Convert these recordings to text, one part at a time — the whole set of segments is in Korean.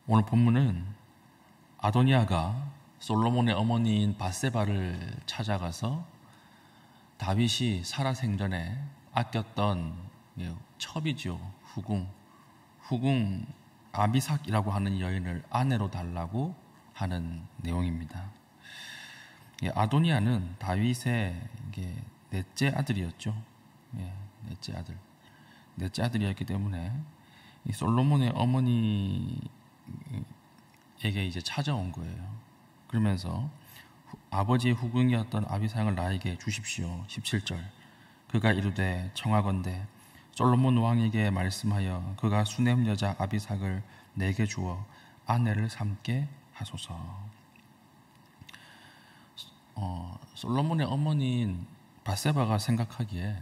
오늘 본문은 아도니아가 솔로몬의 어머니인 밧세바를 찾아가서 다윗이 살아 생전에 아꼈던 첩이죠. 후궁 아비삭이라고 하는 여인을 아내로 달라고 하는 내용입니다. 아도니아는 다윗의 넷째 아들이었죠. 넷째 아들이었기 때문에 이 솔로몬의 어머니에게 이제 찾아온 거예요. 그러면서 아버지의 후궁이었던 아비삭을 나에게 주십시오. 17절. 그가 이르되 청하건대 솔로몬 왕에게 말씀하여 그가 수냄 여자 아비삭을 내게 주어 아내를 삼게 하소서. 솔로몬의 어머니인 밧세바가 생각하기에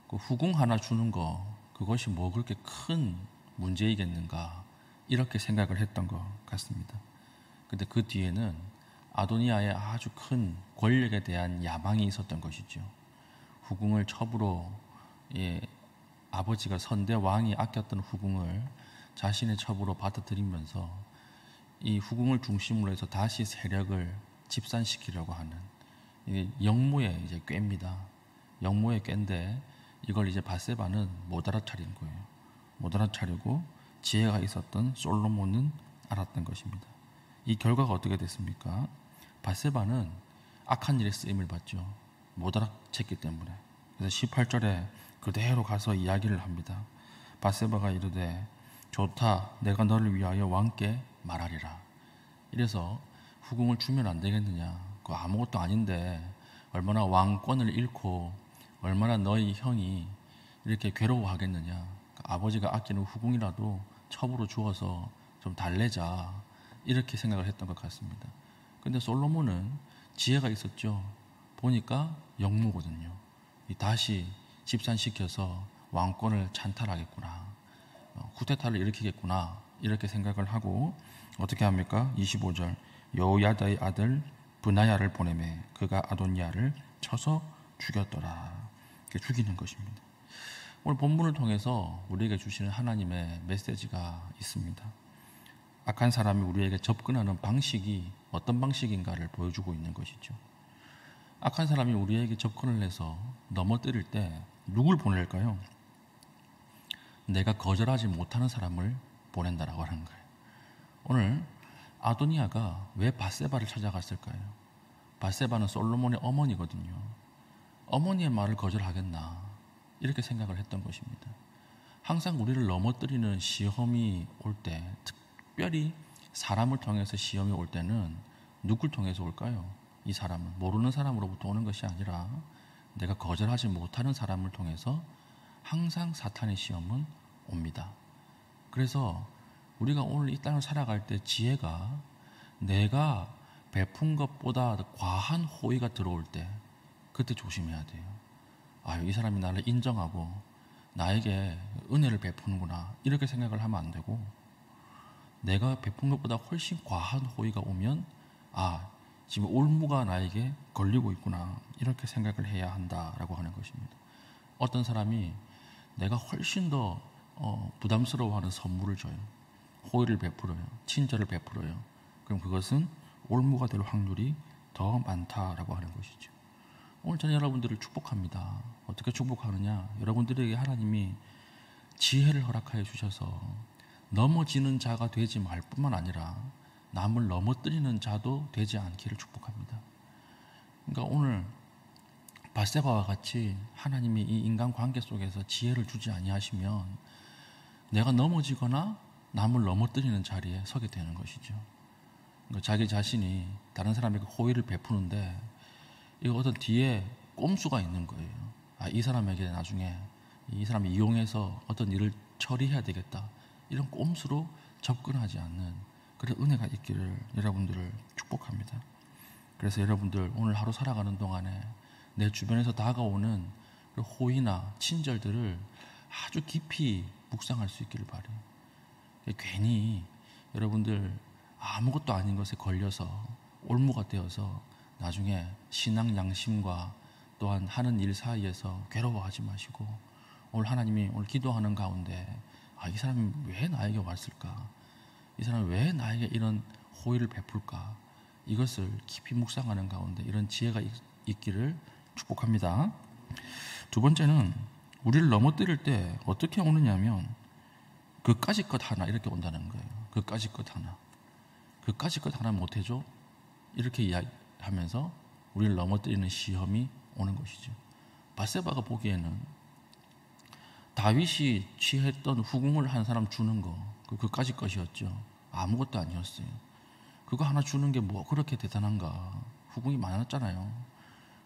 그 후궁 하나 주는 거 그것이 뭐 그렇게 큰 문제이겠는가 이렇게 생각을 했던 것 같습니다. 근데 그 뒤에는 아도니아의 아주 큰 권력에 대한 야망이 있었던 것이죠. 후궁을 첩으로 아버지가 선대 왕이 아꼈던 후궁을 자신의 첩으로 받아들이면서 이 후궁을 중심으로 해서 다시 세력을 집산시키려고 하는 영모의 이제 꾀입니다. 영모의 꾀인데 이걸 이제 밧세바는 못 알아차린 거예요. 못 알아차리고 지혜가 있었던 솔로몬은 알았던 것입니다. 이 결과가 어떻게 됐습니까? 밧세바는 악한 일에 쓰임을 받죠. 못 알아챘기 때문에. 그래서 18절에 그대로 가서 이야기를 합니다. 밧세바가 이르되 좋다 내가 너를 위하여 왕께 말하리라. 이래서 후궁을 주면 안 되겠느냐. 그거 아무것도 아닌데 얼마나 왕권을 잃고 얼마나 너희 형이 이렇게 괴로워하겠느냐. 아버지가 아끼는 후궁이라도 첩으로 주어서 좀 달래자. 이렇게 생각을 했던 것 같습니다. 근데 솔로몬은 지혜가 있었죠. 보니까 영모거든요. 다시 집산시켜서 왕권을 찬탈하겠구나. 쿠데타를 일으키겠구나. 이렇게 생각을 하고 어떻게 합니까? 25절 여호야다의 아들 브나야를 보내매 그가 아도니아를 쳐서 죽였더라. 이렇게 죽이는 것입니다. 오늘 본문을 통해서 우리에게 주시는 하나님의 메시지가 있습니다. 악한 사람이 우리에게 접근하는 방식이 어떤 방식인가를 보여주고 있는 것이죠. 악한 사람이 우리에게 접근을 해서 넘어뜨릴 때 누굴 보낼까요? 내가 거절하지 못하는 사람을 보낸다라고 하는 거예요. 오늘 아도니아가 왜 밧세바를 찾아갔을까요? 밧세바는 솔로몬의 어머니거든요. 어머니의 말을 거절하겠나 이렇게 생각을 했던 것입니다. 항상 우리를 넘어뜨리는 시험이 올 때, 특별히 사람을 통해서 시험이 올 때는 누굴 통해서 올까요? 이 사람은 모르는 사람으로부터 오는 것이 아니라 내가 거절하지 못하는 사람을 통해서 항상 사탄의 시험은 옵니다. 그래서 우리가 오늘 이 땅을 살아갈 때 지혜가 내가 베푼 것보다 과한 호의가 들어올 때 그때 조심해야 돼요. 이 사람이 나를 인정하고 나에게 은혜를 베푸는구나 이렇게 생각을 하면 안 되고 내가 베푼 것보다 훨씬 과한 호의가 오면 지금 올무가 나에게 걸리고 있구나 이렇게 생각을 해야 한다라고 하는 것입니다. 어떤 사람이 내가 훨씬 더 부담스러워하는 선물을 줘요. 호의를 베풀어요. 친절을 베풀어요. 그럼 그것은 올무가 될 확률이 더 많다라고 하는 것이죠. 오늘 저는 여러분들을 축복합니다. 어떻게 축복하느냐? 여러분들에게 하나님이 지혜를 허락하여 주셔서 넘어지는 자가 되지 말 뿐만 아니라 남을 넘어뜨리는 자도 되지 않기를 축복합니다. 그러니까 오늘 밧세바와 같이 하나님이 이 인간관계 속에서 지혜를 주지 아니하시면 내가 넘어지거나 남을 넘어뜨리는 자리에 서게 되는 것이죠. 그러니까 자기 자신이 다른 사람에게 호의를 베푸는데 이거 어떤 뒤에 꼼수가 있는 거예요. 이 사람에게 나중에 이 사람을 이용해서 어떤 일을 처리해야 되겠다. 이런 꼼수로 접근하지 않는 그런 은혜가 있기를 여러분들을 축복합니다. 그래서 여러분들 오늘 하루 살아가는 동안에 내 주변에서 다가오는 호의나 친절들을 아주 깊이 묵상할 수 있기를 바라요. 괜히 여러분들 아무것도 아닌 것에 걸려서 올무가 되어서 나중에 신앙 양심과 또한 하는 일 사이에서 괴로워하지 마시고 오늘 하나님이 오늘 기도하는 가운데 이 사람이 왜 나에게 왔을까? 이 사람이 왜 나에게 이런 호의를 베풀까? 이것을 깊이 묵상하는 가운데 이런 지혜가 있기를 축복합니다. 두 번째는 우리를 넘어뜨릴 때 어떻게 오느냐면 그까짓 것 하나 이렇게 온다는 거예요. 그까짓 것 하나. 그까짓 것 하나 못해줘? 이렇게 이야기하면서 우리를 넘어뜨리는 시험이 오는 것이죠. 밧세바가 보기에는 다윗이 취했던 후궁을 한 사람 주는 거 그까짓 것이었죠. 아무것도 아니었어요. 그거 하나 주는 게 뭐 그렇게 대단한가? 후궁이 많았잖아요.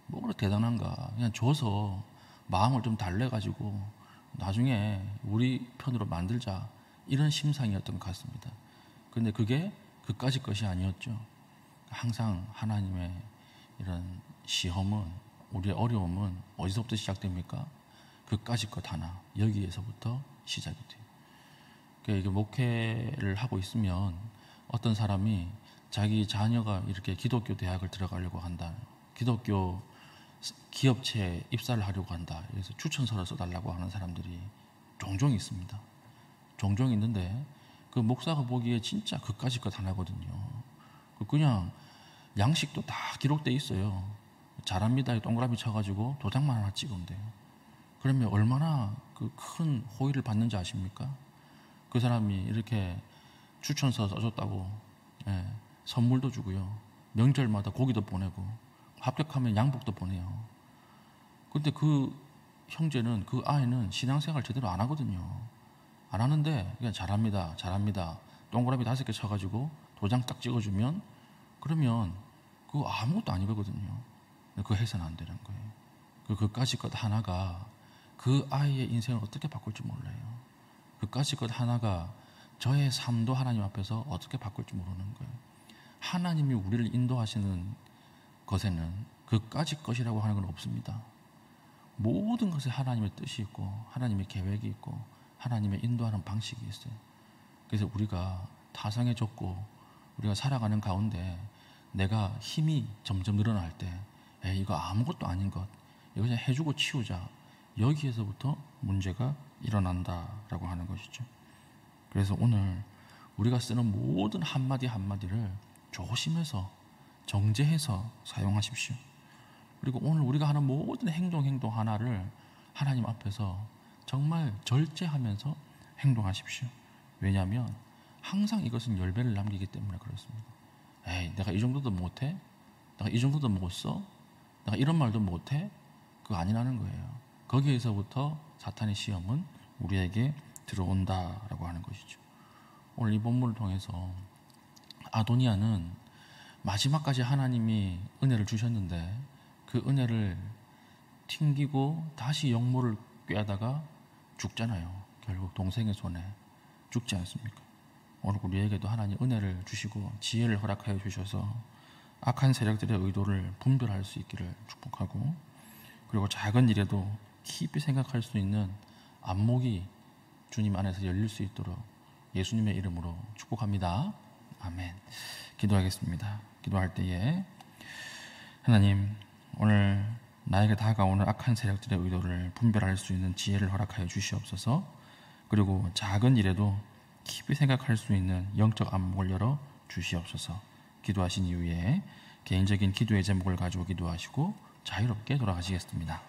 뭐 그렇게 대단한가? 그냥 줘서 마음을 좀 달래가지고 나중에 우리 편으로 만들자 이런 심상이었던 것 같습니다. 그런데 그게 그까짓 것이 아니었죠. 항상 하나님의 이런 시험은, 우리의 어려움은 어디서부터 시작됩니까? 그까짓 것 하나, 여기에서부터 시작이 돼요. 그러니까 목회를 하고 있으면 어떤 사람이 자기 자녀가 이렇게 기독교 대학을 들어가려고 한다, 기독교 기업체에 입사를 하려고 한다, 그래서 추천서를 써달라고 하는 사람들이 종종 있습니다. 종종 있는데 그 목사가 보기에 진짜 그까짓 것 하나거든요. 그냥 양식도 다 기록돼 있어요. 잘합니다 동그라미 쳐가지고 도장만 하나 찍으면 돼요. 그러면 얼마나 그 큰 호의를 받는지 아십니까? 그 사람이 이렇게 추천서 써줬다고 선물도 주고요, 명절마다 고기도 보내고 합격하면 양복도 보내요. 근데 그 형제는, 그 아이는 신앙생활 제대로 안 하거든요. 안 하는데 그냥 잘합니다 동그라미 5개 쳐가지고 도장 딱 찍어주면, 그러면 그거 아무것도 아니거든요. 그거 해서는 안 되는 거예요. 그까짓 것 하나가 그 아이의 인생을 어떻게 바꿀지 몰라요. 그까짓 것 하나가 저의 삶도 하나님 앞에서 어떻게 바꿀지 모르는 거예요. 하나님이 우리를 인도하시는 것에는 그까짓 것이라고 하는 건 없습니다. 모든 것에 하나님의 뜻이 있고 하나님의 계획이 있고 하나님의 인도하는 방식이 있어요. 그래서 우리가 타성해졌고 우리가 살아가는 가운데 내가 힘이 점점 늘어날 때 이거 아무것도 아닌 것, 이거 그냥 해주고 치우자, 여기에서부터 문제가 일어난다라고 하는 것이죠. 그래서 오늘 우리가 쓰는 모든 한마디 한마디를 조심해서 정제해서 사용하십시오. 그리고 오늘 우리가 하는 모든 행동 하나를 하나님 앞에서 정말 절제하면서 행동하십시오. 왜냐하면 항상 이것은 열매를 남기기 때문에 그렇습니다. 내가 이 정도도 못해? 내가 이 정도도 못 써? 내가 이런 말도 못해? 그거 아니라는 거예요. 거기에서부터 사탄의 시험은 우리에게 들어온다라고 하는 것이죠. 오늘 이 본문을 통해서 아도니아는 마지막까지 하나님이 은혜를 주셨는데 그 은혜를 튕기고 다시 영모를 꾀하다가 죽잖아요. 결국 동생의 손에 죽지 않습니까? 오늘 우리에게도 하나님 은혜를 주시고 지혜를 허락하여 주셔서 악한 세력들의 의도를 분별할 수 있기를 축복하고, 그리고 작은 일에도 깊이 생각할 수 있는 안목이 주님 안에서 열릴 수 있도록 예수님의 이름으로 축복합니다. 아멘. 기도하겠습니다. 기도할 때에 하나님, 오늘 나에게 다가오는 악한 세력들의 의도를 분별할 수 있는 지혜를 허락하여 주시옵소서. 그리고 작은 일에도 깊이 생각할 수 있는 영적 안목을 열어 주시옵소서. 기도하신 이후에 개인적인 기도의 제목을 가지고 기도하시고 자유롭게 돌아가시겠습니다.